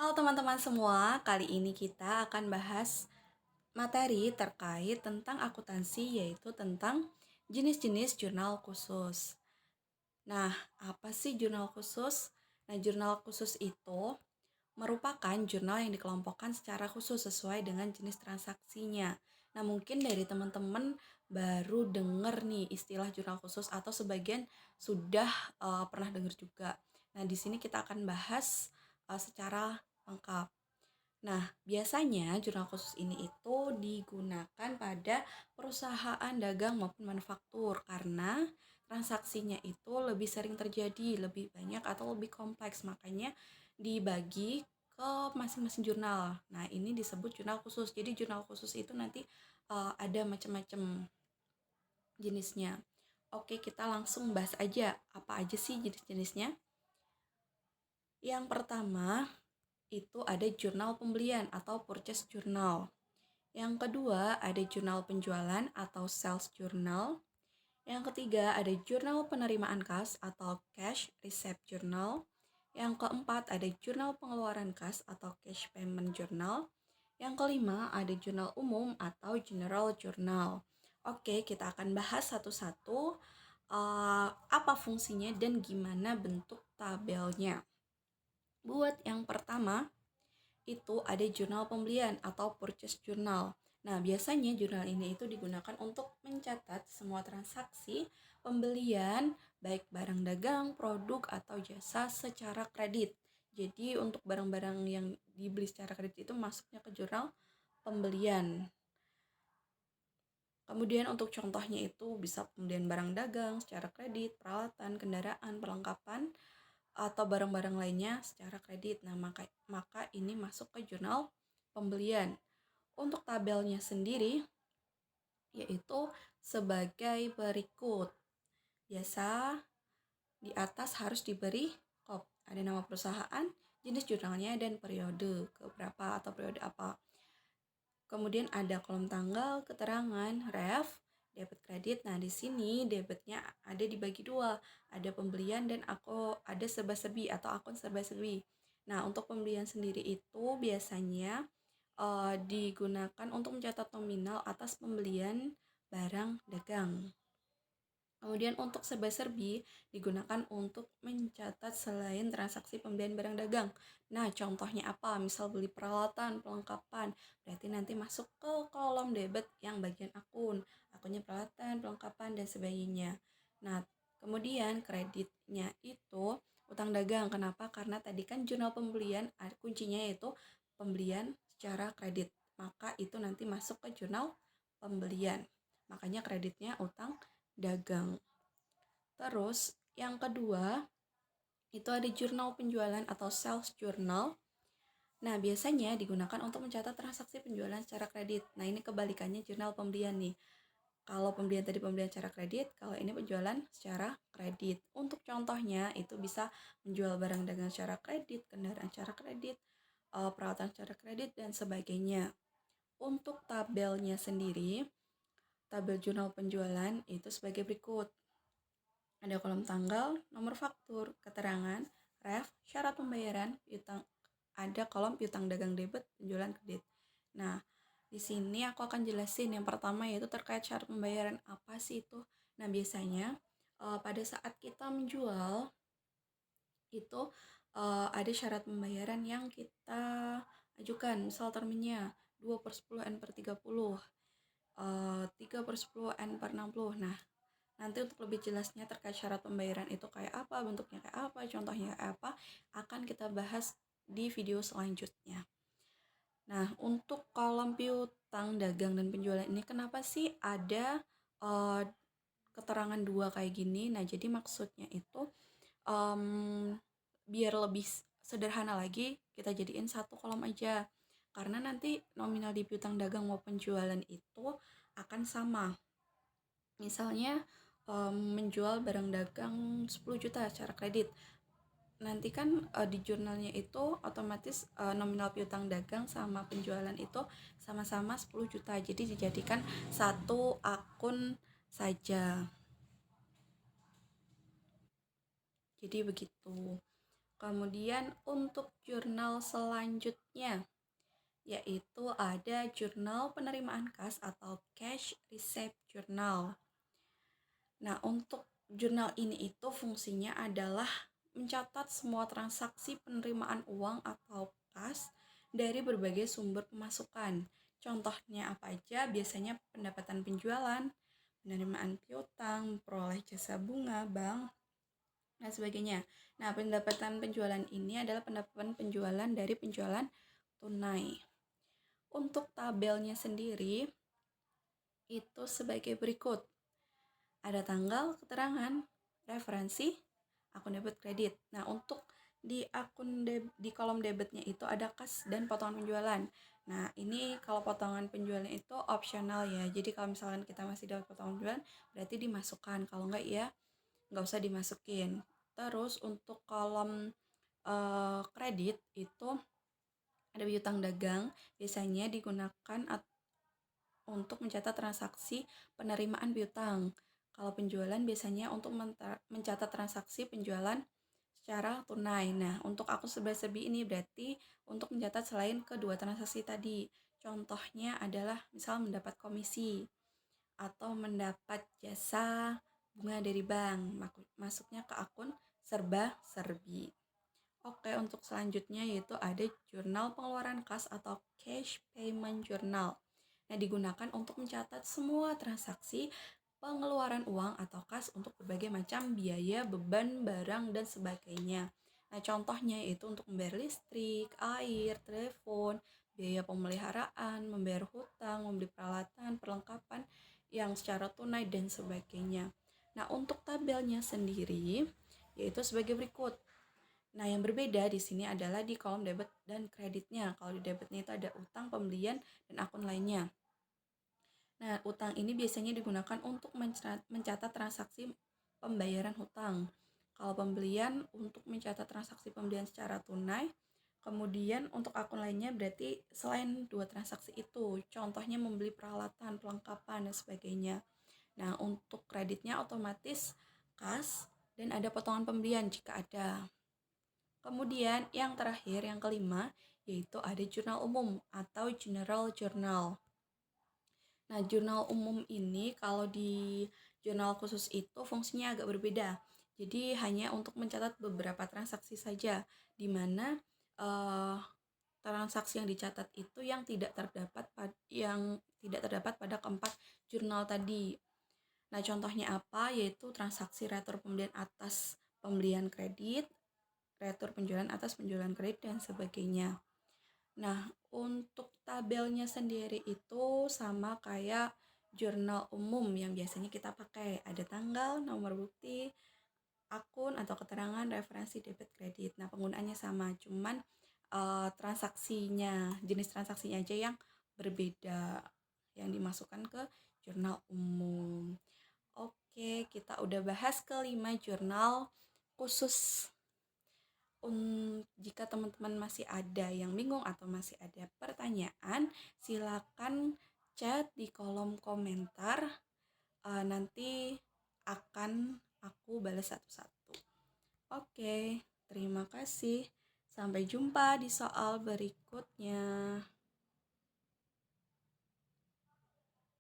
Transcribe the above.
Halo teman-teman semua, kali ini kita akan bahas materi terkait tentang akuntansi, yaitu tentang jenis-jenis jurnal khusus. Nah, apa sih jurnal khusus? Nah, jurnal khusus itu merupakan jurnal yang dikelompokkan secara khusus sesuai dengan jenis transaksinya. Nah, mungkin dari teman-teman baru dengar nih istilah jurnal khusus atau sebagian sudah pernah dengar juga. Nah, di sini kita akan bahas secara lengkap. Nah, biasanya jurnal khusus ini itu digunakan pada perusahaan dagang maupun manufaktur karena transaksinya itu lebih sering terjadi, lebih banyak atau lebih kompleks. Makanya dibagi ke masing-masing jurnal. Nah, ini disebut jurnal khusus. Jadi jurnal khusus itu nanti ada macam-macam jenisnya. Oke, kita langsung bahas aja apa aja sih jenis-jenisnya. Yang pertama, itu ada jurnal pembelian atau purchase journal. Yang kedua, ada jurnal penjualan atau sales journal. Yang ketiga, ada jurnal penerimaan kas atau cash receipt journal. Yang keempat, ada jurnal pengeluaran kas atau cash payment journal. Yang kelima, ada jurnal umum atau general journal. Oke, kita akan bahas satu-satu apa fungsinya dan gimana bentuk tabelnya. Buat yang pertama, itu ada jurnal pembelian atau purchase journal. Nah, biasanya jurnal ini itu digunakan untuk mencatat semua transaksi pembelian baik barang dagang, produk atau jasa secara kredit. Jadi untuk barang-barang yang dibeli secara kredit itu masuknya ke jurnal pembelian. Kemudian untuk contohnya itu bisa pembelian barang dagang secara kredit, peralatan, kendaraan, perlengkapan, atau barang-barang lainnya secara kredit. Nah, maka ini masuk ke jurnal pembelian. Untuk tabelnya sendiri yaitu sebagai berikut. Biasa di atas harus diberi kop. Ada nama perusahaan, jenis jurnalnya, dan periode keberapa atau periode apa. Kemudian ada kolom tanggal, keterangan, ref, debit kredit. Nah, di sini debitnya ada dibagi dua. Ada pembelian dan ada serba-serbi atau akun serba-serbi. Nah, untuk pembelian sendiri itu biasanya digunakan untuk mencatat nominal atas pembelian barang dagang. Kemudian untuk serba-serbi digunakan untuk mencatat selain transaksi pembelian barang dagang. Nah, contohnya apa? Misal beli peralatan, perlengkapan, berarti nanti masuk ke kolom debit yang bagian akun. Akunnya peralatan, perlengkapan, dan sebagainya. Nah, kemudian kreditnya itu utang dagang. Kenapa? Karena tadi kan jurnal pembelian, kuncinya yaitu pembelian secara kredit. Maka itu nanti masuk ke jurnal pembelian. Makanya kreditnya utang dagang. Terus yang kedua itu ada jurnal penjualan atau sales journal. Nah, biasanya digunakan untuk mencatat transaksi penjualan secara kredit. Nah, ini kebalikannya jurnal pembelian nih. Kalau pembelian tadi pembelian secara kredit, kalau ini penjualan secara kredit. Untuk contohnya itu bisa menjual barang dagang secara kredit, kendaraan secara kredit, peralatan secara kredit, dan sebagainya. Untuk tabelnya sendiri, tabel jurnal penjualan itu sebagai berikut. Ada kolom tanggal, nomor faktur, keterangan, ref, syarat pembayaran, piutang, ada kolom piutang dagang debit, penjualan kredit. Nah, di sini aku akan jelasin yang pertama yaitu terkait syarat pembayaran. Apa sih itu? Nah, biasanya pada saat kita menjual itu ada syarat pembayaran yang kita ajukan. Misal terminnya 2/10 N/30, 3/10 N/60. Nah, nanti untuk lebih jelasnya terkait syarat pembayaran itu kayak apa, bentuknya kayak apa, contohnya kayak apa, akan kita bahas di video selanjutnya. Nah, untuk kolom piutang dagang dan penjualan ini kenapa sih ada uh, keterangan dua kayak gini? Nah, jadi maksudnya itu um, biar lebih sederhana lagi, kita jadiin satu kolom aja. Karena nanti nominal di piutang dagang maupun penjualan itu akan sama. Misalnya menjual barang dagang 10 juta secara kredit. Nanti kan di jurnalnya itu otomatis nominal piutang dagang sama penjualan itu sama-sama 10 juta. Jadi dijadikan satu akun saja. Jadi begitu. Kemudian untuk jurnal selanjutnya yaitu ada jurnal penerimaan kas atau cash receipt journal. Nah, untuk jurnal ini itu fungsinya adalah mencatat semua transaksi penerimaan uang atau kas dari berbagai sumber pemasukan. Contohnya apa aja? Biasanya pendapatan penjualan, penerimaan piutang, peroleh jasa bunga, bank, dan sebagainya. Nah, pendapatan penjualan ini adalah pendapatan penjualan dari penjualan tunai. Untuk tabelnya sendiri itu sebagai berikut. Ada tanggal, keterangan, referensi, akun debit kredit. Nah, untuk di di kolom debitnya itu ada kas dan potongan penjualan. Nah, ini kalau potongan penjualan itu opsional ya. Jadi kalau misalkan kita masih dapat potongan penjualan, berarti dimasukkan. Kalau enggak ya nggak usah dimasukin. Terus untuk kolom kredit itu ada piutang dagang, biasanya digunakan untuk mencatat transaksi penerimaan piutang. Kalau penjualan biasanya untuk mencatat transaksi penjualan secara tunai. Nah, untuk akun serba-serbi ini berarti untuk mencatat selain kedua transaksi tadi. Contohnya adalah misal mendapat komisi atau mendapat jasa bunga dari bank. Masuknya ke akun serba-serbi. Oke, untuk selanjutnya yaitu ada jurnal pengeluaran kas atau cash payment journal. Nah, digunakan untuk mencatat semua transaksi pengeluaran uang atau kas untuk berbagai macam biaya, beban, barang, dan sebagainya. Nah, contohnya yaitu untuk membayar listrik, air, telepon, biaya pemeliharaan, membayar hutang, membeli peralatan, perlengkapan yang secara tunai, dan sebagainya. Nah, untuk tabelnya sendiri yaitu sebagai berikut. Nah, yang berbeda di sini adalah di kolom debit dan kreditnya. Kalau di debitnya itu ada utang, pembelian, dan akun lainnya. Nah, utang ini biasanya digunakan untuk mencatat transaksi pembayaran hutang. Kalau pembelian untuk mencatat transaksi pembelian secara tunai. Kemudian untuk akun lainnya berarti selain dua transaksi itu. Contohnya membeli peralatan, perlengkapan, dan sebagainya. Nah, untuk kreditnya otomatis kas dan ada potongan pembelian jika ada. Kemudian yang terakhir, yang kelima, yaitu ada jurnal umum atau general journal. Nah, jurnal umum ini kalau di jurnal khusus itu fungsinya agak berbeda. Jadi hanya untuk mencatat beberapa transaksi saja, di mana transaksi yang dicatat itu yang tidak terdapat pada keempat jurnal tadi. Nah, contohnya apa? Yaitu transaksi retur pembelian atas pembelian kredit, retur penjualan atas penjualan kredit, dan sebagainya. Nah, untuk tabelnya sendiri itu sama kayak jurnal umum yang biasanya kita pakai. Ada tanggal, nomor bukti, akun atau keterangan, referensi debit kredit. Nah, penggunaannya sama, cuman jenis transaksinya aja yang berbeda yang dimasukkan ke jurnal umum. Oke, kita udah bahas kelima jurnal khusus. Jika teman-teman masih ada yang bingung atau masih ada pertanyaan, silakan chat di kolom komentar. Nanti akan aku balas satu-satu. Oke, terima kasih. Sampai jumpa di soal berikutnya.